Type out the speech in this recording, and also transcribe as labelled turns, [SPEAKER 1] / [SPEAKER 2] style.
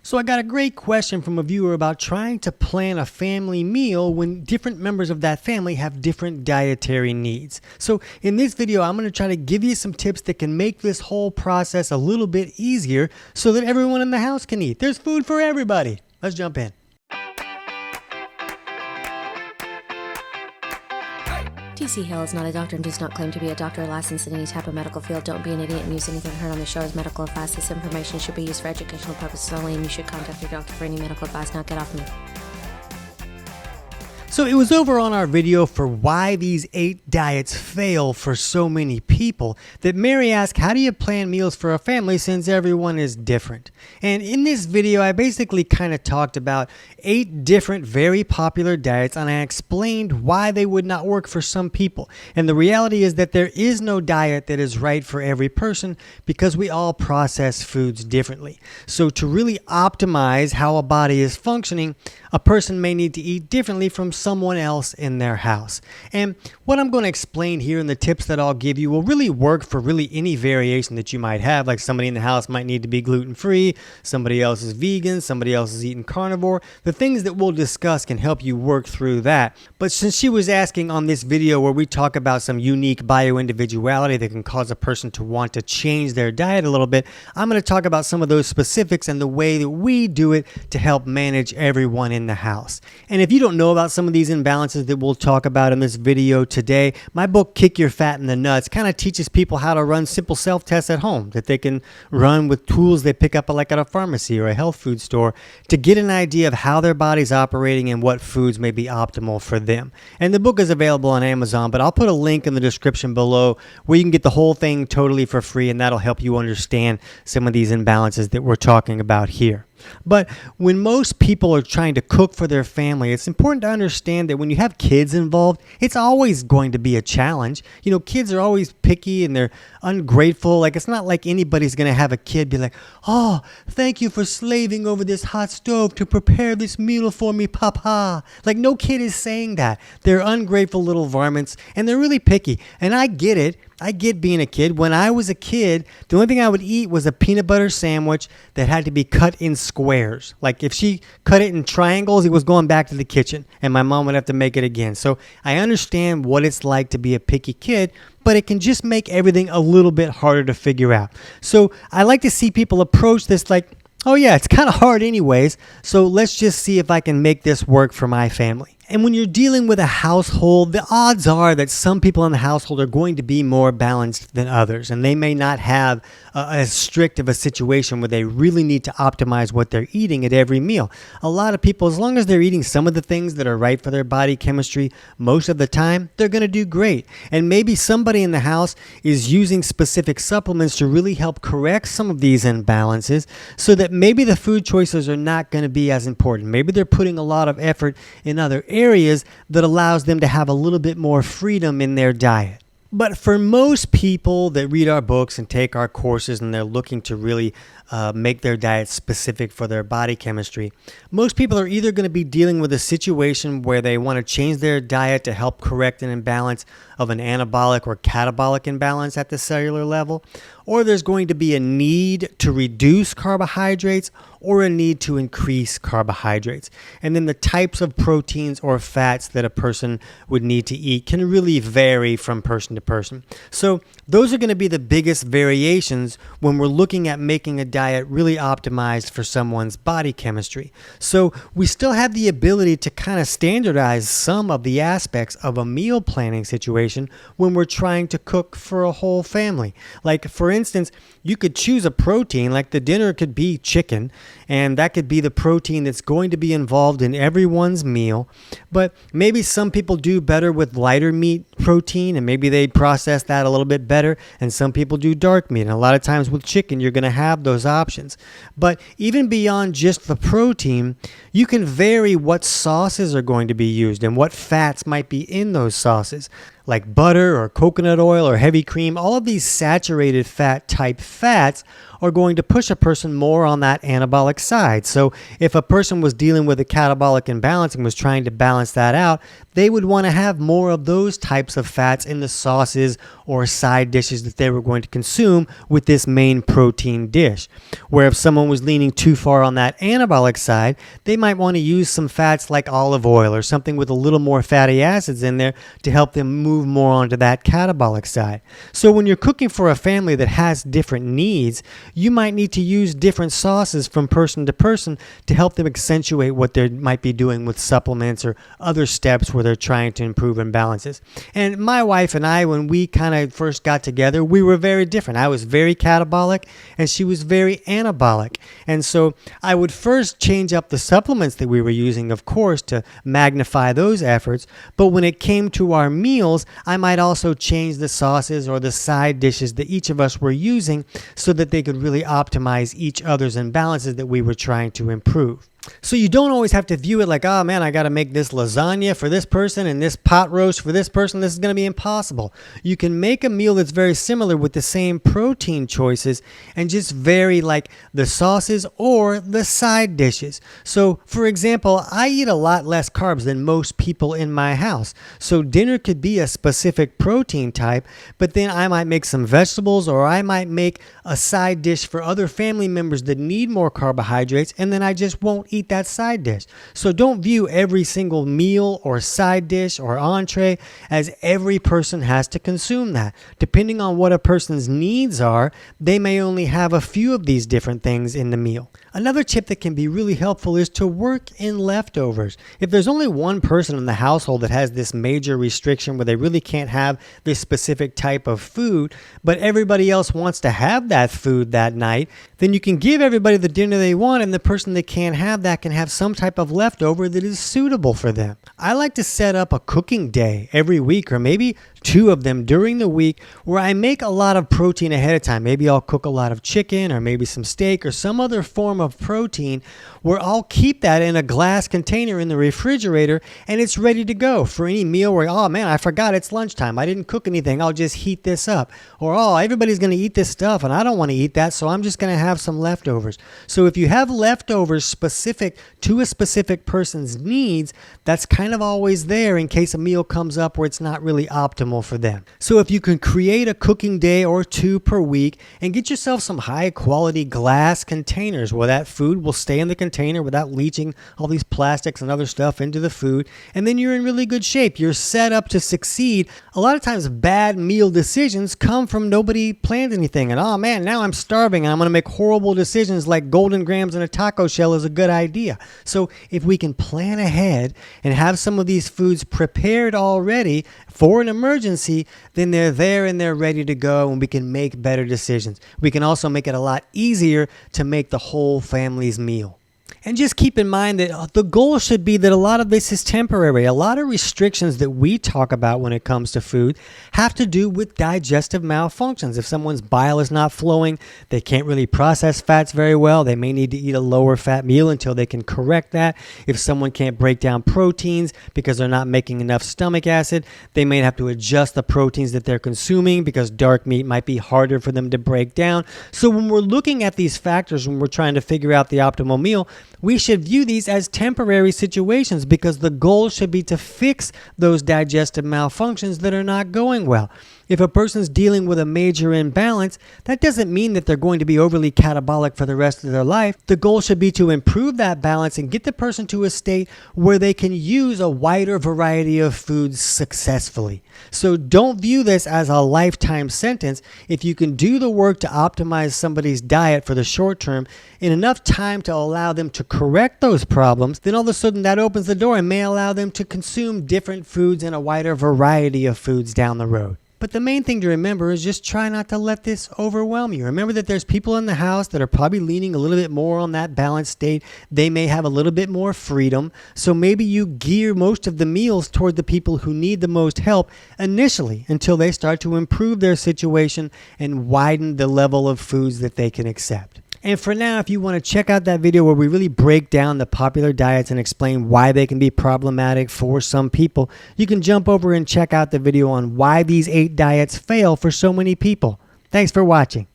[SPEAKER 1] So I got a great question from a viewer about trying to plan a family meal when different members of that family have different dietary needs. So in this video, I'm going to try to give you some tips that can make this whole process a little bit easier so that everyone in the house can eat. There's food for everybody. Let's jump in.
[SPEAKER 2] TC Hale is not a doctor and does not claim to be a doctor or licensed in any type of medical field. Don't be an idiot and use anything heard on the show as medical advice. This information should be used for educational purposes only, and you should contact your doctor for any medical advice. Now get off me.
[SPEAKER 1] So it was over on our video for why these 8 diets fail for so many people that Mary asked, how do you plan meals for a family since everyone is different? And in this video, I basically kind of talked about 8 different very popular diets, and I explained why they would not work for some people. And the reality is that there is no diet that is right for every person because we all process foods differently. So to really optimize how a body is functioning, a person may need to eat differently from someone else in their house. And what I'm going to explain here and the tips that I'll give you will really work for really any variation that you might have. Like somebody in the house might need to be gluten-free, somebody else is vegan, somebody else is eating carnivore. The things that we'll discuss can help you work through that. But since she was asking on this video where we talk about some unique bio-individuality that can cause a person to want to change their diet a little bit, I'm going to talk about some of those specifics and the way that we do it to help manage everyone in the house. And if you don't know about some of these imbalances that we'll talk about in this video today, my book Kick Your Fat in the Nuts kind of teaches people how to run simple self-tests at home that they can run with tools they pick up like at a pharmacy or a health food store to get an idea of how their body's operating and what foods may be optimal for them. And the book is available on Amazon, but I'll put a link in the description below where you can get the whole thing totally for free, and that'll help you understand some of these imbalances that we're talking about here. But when most people are trying to cook for their family, it's important to understand that when you have kids involved, it's always going to be a challenge. You know, kids are always picky and they're ungrateful. Like, it's not like anybody's going to have a kid be like, oh, thank you for slaving over this hot stove to prepare this meal for me, papa. Like, no kid is saying that. They're ungrateful little varmints and they're really picky. And I get it. I get being a kid. When I was a kid, the only thing I would eat was a peanut butter sandwich that had to be cut in squares. Like if she cut it in triangles, it was going back to the kitchen and my mom would have to make it again. So I understand what it's like to be a picky kid, but it can just make everything a little bit harder to figure out. So I like to see people approach this like, oh yeah, it's kind of hard anyways, so let's just see if I can make this work for my family. And when you're dealing with a household, the odds are that some people in the household are going to be more balanced than others, and they may not have as strict of a situation where they really need to optimize what they're eating at every meal. A lot of people, as long as they're eating some of the things that are right for their body chemistry, most of the time, they're going to do great. And maybe somebody in the house is using specific supplements to really help correct some of these imbalances so that maybe the food choices are not going to be as important. Maybe they're putting a lot of effort in other areas that allows them to have a little bit more freedom in their diet. But for most people that read our books and take our courses and they're looking to really make their diet specific for their body chemistry, most people are either going to be dealing with a situation where they want to change their diet to help correct an imbalance of an anabolic or catabolic imbalance at the cellular level, or there's going to be a need to reduce carbohydrates or a need to increase carbohydrates. And then the types of proteins or fats that a person would need to eat can really vary from person to person. So those are going to be the biggest variations when we're looking at making a diet really optimized for someone's body chemistry. So we still have the ability to kind of standardize some of the aspects of a meal planning situation when we're trying to cook for a whole family. Like, for instance, you could choose a protein, like the dinner could be chicken, and that could be the protein that's going to be involved in everyone's meal. But maybe some people do better with lighter meat protein, and maybe they process that a little bit better, and some people do dark meat. And a lot of times with chicken, you're going to have those options. But even beyond just the protein, you can vary what sauces are going to be used and what fats might be in those sauces. like butter or coconut oil or heavy cream, all of these saturated fat type fats are going to push a person more on that anabolic side. So if a person was dealing with a catabolic imbalance and was trying to balance that out, they would want to have more of those types of fats in the sauces or side dishes that they were going to consume with this main protein dish. Where if someone was leaning too far on that anabolic side, they might want to use some fats like olive oil or something with a little more fatty acids in there to help them move more onto that catabolic side. So when you're cooking for a family that has different needs, you might need to use different sauces from person to person to help them accentuate what they might be doing with supplements or other steps where they're trying to improve imbalances. And my wife and I, when we kind of first got together, we were very different. I was very catabolic and she was very anabolic. And so I would first change up the supplements that we were using, of course, to magnify those efforts. But when it came to our meals, I might also change the sauces or the side dishes that each of us were using so that they could really optimize each other's imbalances that we were trying to improve. So you don't always have to view it like, oh man, I got to make this lasagna for this person and this pot roast for this person. This is going to be impossible. You can make a meal that's very similar with the same protein choices and just vary like the sauces or the side dishes. So for example, I eat a lot less carbs than most people in my house. So dinner could be a specific protein type, but then I might make some vegetables or I might make a side dish for other family members that need more carbohydrates, and then I just won't eat that side dish. So don't view every single meal or side dish or entree as every person has to consume that. Depending on what a person's needs are, they may only have a few of these different things in the meal. Another tip that can be really helpful is to work in leftovers. If there's only one person in the household that has this major restriction where they really can't have this specific type of food, but everybody else wants to have that food that night, then you can give everybody the dinner they want, and the person that can't have that can have some type of leftover that is suitable for them. I like to set up a cooking day every week, or maybe 2 of them during the week, where I make a lot of protein ahead of time. Maybe I'll cook a lot of chicken or maybe some steak or some other form of protein, where I'll keep that in a glass container in the refrigerator and it's ready to go for any meal where, oh man, I forgot it's lunchtime. I didn't cook anything. I'll just heat this up. Or, oh, everybody's going to eat this stuff and I don't want to eat that, so I'm just going to have some leftovers. So if you have leftovers specific to a specific person's needs, that's kind of always there in case a meal comes up where it's not really optimal for them. So if you can create a cooking day or 2 per week and get yourself some high quality glass containers where that food will stay in the container without leaching all these plastics and other stuff into the food, and then you're in really good shape. You're set up to succeed. A lot of times bad meal decisions come from nobody planned anything and, oh man, now I'm starving and I'm going to make horrible decisions like golden grams in a taco shell is a good idea. So if we can plan ahead and have some of these foods prepared already for an emergency, then they're there and they're ready to go and we can make better decisions. We can also make it a lot easier to make the whole family's meal. And just keep in mind that the goal should be that a lot of this is temporary. A lot of restrictions that we talk about when it comes to food have to do with digestive malfunctions. If someone's bile is not flowing, they can't really process fats very well, they may need to eat a lower fat meal until they can correct that. If someone can't break down proteins because they're not making enough stomach acid, they may have to adjust the proteins that they're consuming because dark meat might be harder for them to break down. So when we're looking at these factors, when we're trying to figure out the optimal meal, we should view these as temporary situations because the goal should be to fix those digestive malfunctions that are not going well. If a person's dealing with a major imbalance, that doesn't mean that they're going to be overly catabolic for the rest of their life. The goal should be to improve that balance and get the person to a state where they can use a wider variety of foods successfully. So don't view this as a lifetime sentence. If you can do the work to optimize somebody's diet for the short term in enough time to allow them to correct those problems, then all of a sudden that opens the door and may allow them to consume different foods and a wider variety of foods down the road. But the main thing to remember is just try not to let this overwhelm you. Remember that there's people in the house that are probably leaning a little bit more on that balanced state. They may have a little bit more freedom. So maybe you gear most of the meals toward the people who need the most help initially until they start to improve their situation and widen the level of foods that they can accept. And for now, if you want to check out that video where we really break down the popular diets and explain why they can be problematic for some people, you can jump over and check out the video on why these 8 diets fail for so many people. Thanks for watching.